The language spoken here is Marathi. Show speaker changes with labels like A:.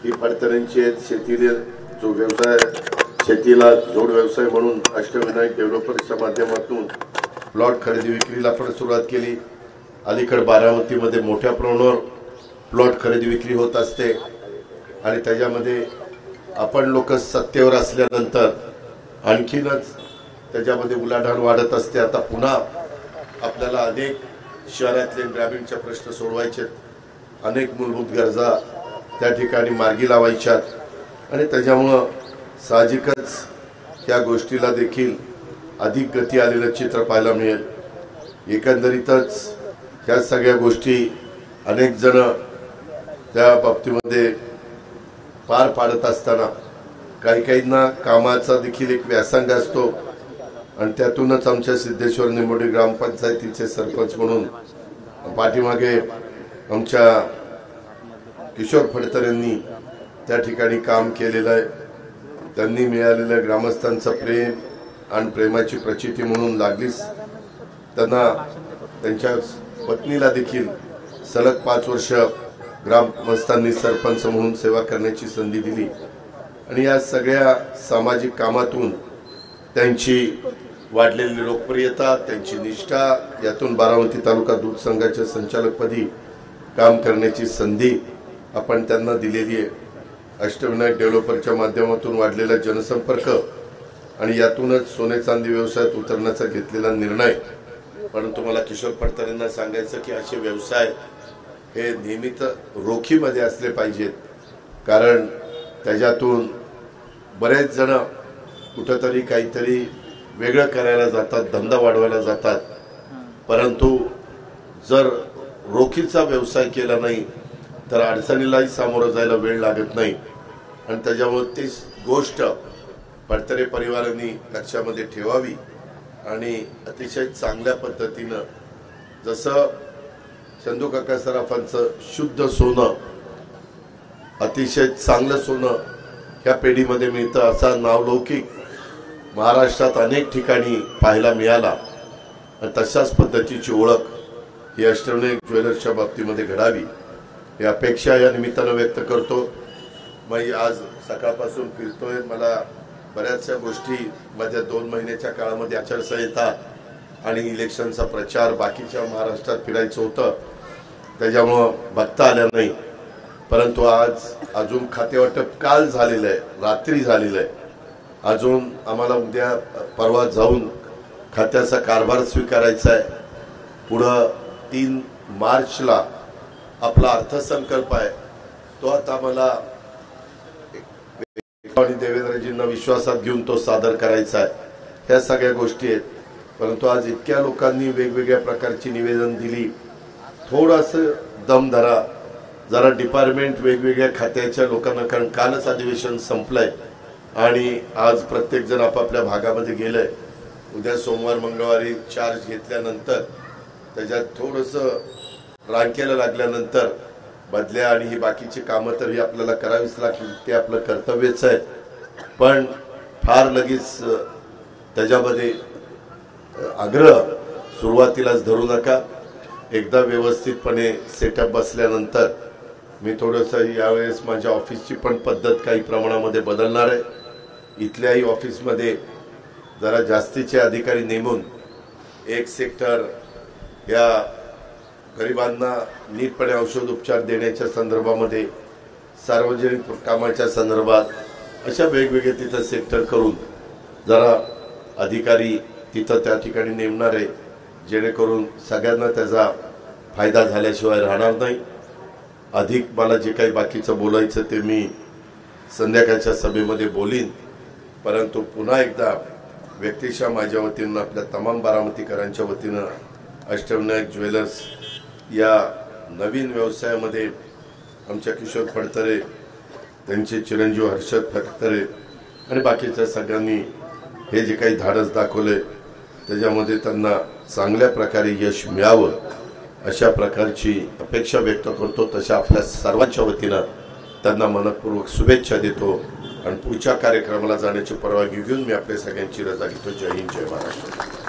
A: ही फडतऱ्यांची शेतीला जो व्यवसाय शेतीला जोड व्यवसाय म्हणून अष्टविनायक डेव्हलपर्सच्या माध्यमातून प्लॉट खरेदी विक्रीला पण सुरुवात केली। अलीकडे बारामतीमध्ये मोठ्या प्रमाणावर प्लॉट खरेदी विक्री होत असते आणि त्याच्यामध्ये आपण लोक सत्तेवर असल्यानंतर आणखीनच त्याच्यामध्ये उलाढाल वाढत असते। आता पुन्हा आपल्याला अनेक शहरातले ग्रामीणचे प्रश्न सोडवायचे, अनेक मूलभूत गरजा त्या ठिकाणी मार्गी लावायच्यात आणि त्याच्यामुळं साहजिकच त्या गोष्टीला देखील अधिक गती आलेलं चित्र पाहायला मिळेल। एकंदरीतच ह्या सगळ्या गोष्टी अनेक जण त्या बाबतीमध्ये पार पाडत असताना काहींना कामाचा देखील एक व्यासंग असतो आणि त्यातूनच आमच्या सिद्धेश्वर निंबोडी ग्रामपंचायतीचे सरपंच म्हणून पाठीमागे आमच्या किशोर फडतरेंनी त्या ठिकाणी काम केलेलं आहे। त्यांनी मिळालेल्या ग्रामस्थांचं प्रेम आणि प्रेमाची प्रचिती म्हणून लागलीच त्यांना त्यांच्या पत्नीला देखील सलग 5 वर्ष ग्रामस्थांनी सरपंच म्हणून सेवा करण्याची संधी दिली आणि या सगळ्या सामाजिक कामातून त्यांची वाढलेली लोकप्रियता, त्यांची निष्ठा, यातून बारामती तालुका दूध संघाच्या संचालकपदी काम करण्याची संधी आपण त्यांना दिलेली आहे। अष्टविनायक डेव्हलपरच्या माध्यमातून वाढलेला जनसंपर्क आणि यातूनच सोने चांदी व्यवसायात उतरण्याचा घेतलेला निर्णय। परंतु मला किशोर फडतरेंना सांगायचं की असे व्यवसाय हे नेहमीच रोखीमध्ये असले पाहिजेत, कारण त्याच्यातून बरेच जण कुठेतरी काहीतरी वेगळं करायला जातात, धंदा वाढवायला जातात, परंतु जर रोखीचा व्यवसाय केला नाही तर अडचणीलाही सामोरं जायला वेळ लागत नाही आणि त्याच्यामुळे ती गोष्ट फडतरे परिवारांनी लक्षामध्ये ठेवावी आणि अतिशय चांगल्या पद्धतीनं जसं चंदू काका सराफांचं शुद्ध सोनं, अतिशय चांगलं सोनं ह्या पेढीमध्ये मिळतं असा नावलौकिक महाराष्ट्रात अनेक ठिकाणी पाहायला मिळाला आणि तशाच पद्धतीची ओळख ही अष्टविनायक ज्वेलर्सच्या बाबतीमध्ये घडावी ही अपेक्षा या निमित्तानं व्यक्त करतो। मी आज सकाळपासून फिरतोय, मला बऱ्याचशा गोष्टी मध्ये 2 महिन्याच्या काळामध्ये आचारसंहिता आणि इलेक्शनचा प्रचार बाकीच्या महाराष्ट्रात फिरायचं होतं, त्याच्यामुळं बघता आलं नाही, परंतु आज अजून खातेवाटप काल झालेलं आहे, रात्री झालेलं आहे, अजून आम्हाला उद्या परवा जाऊन खात्याचा कारभार स्वीकारायचा आहे। पुढं 3 मार्चला आपला अर्थसंकल्प आहे, तो आता मला आणि देवेंद्रजींना विश्वासात घेऊन तो सादर करायचा आहे। ह्या सगळ्या गोष्टी आहेत, परंतु आज इतक्या लोकांनी वेगवेगळ्या प्रकारची निवेदन दिली, थोडंसं दम धरा, जरा डिपार्टमेंट वेगवेगळ्या खात्याच्या लोकांना, कारण कालच अधिवेशन संपलंय आणि आज प्रत्येक जण आपापल्या भागामध्ये गेलंय। उद्या सोमवार मंगळवारी चार्ज घेतल्यानंतर त्याच्यात थोडंसं रांकेला लागल्यानंतर बदल्या आणि ही बाकीची कामं तर ही आपल्याला करावीच लागतील, ते आपलं कर्तव्यच आहे, पण फार लगेच त्याच्यामध्ये आग्रह सुरुवातीलाच धरू नका। एकदा व्यवस्थितपणे सेटअप बसल्यानंतर मी थोडंसं यावेळेस माझ्या ऑफिसची पण पद्धत काही प्रमाणामध्ये बदलणार आहे। इथल्याही ऑफिसमध्ये जरा जास्तीचे अधिकारी नेमून एक सेक्टर या गरिबांना नीटपणे औषध उपचार देण्याच्या संदर्भामध्ये, सार्वजनिक कामाच्या संदर्भात अशा वेगवेगळे तिथं सेक्टर करून जरा अधिकारी तिथं त्या ठिकाणी नेमणार आहे, जेणेकरून सगळ्यांना त्याचा फायदा झाल्याशिवाय राहणार नाही। अधिक मला जे काही बाकीचं बोलायचं ते मी संध्याकाळच्या सभेमध्ये बोलीन, परंतु पुन्हा एकदा व्यक्तिशः माझ्या वतीनं आपल्या तमाम बारामतीकरांच्या वतीनं अष्टविनायक ज्वेलर्स या नवीन व्यवसायामध्ये आमच्या किशोर फडतरे, त्यांचे चिरंजीव हर्षद फडतरे आणि बाकीच्या सगळ्यांनी हे जे काही धाडस दाखवले त्याच्यामध्ये त्यांना चांगल्या प्रकारे यश मिळावं अशा प्रकारची अपेक्षा व्यक्त करतो। तशा आपल्या सर्वांच्या वतीनं त्यांना मनपूर्वक शुभेच्छा देतो आणि पुढच्या कार्यक्रमाला जाण्याची परवानगी घेऊन मी आपल्या सगळ्यांची रजा घेतो। जय हिंद, जय महाराष्ट्र।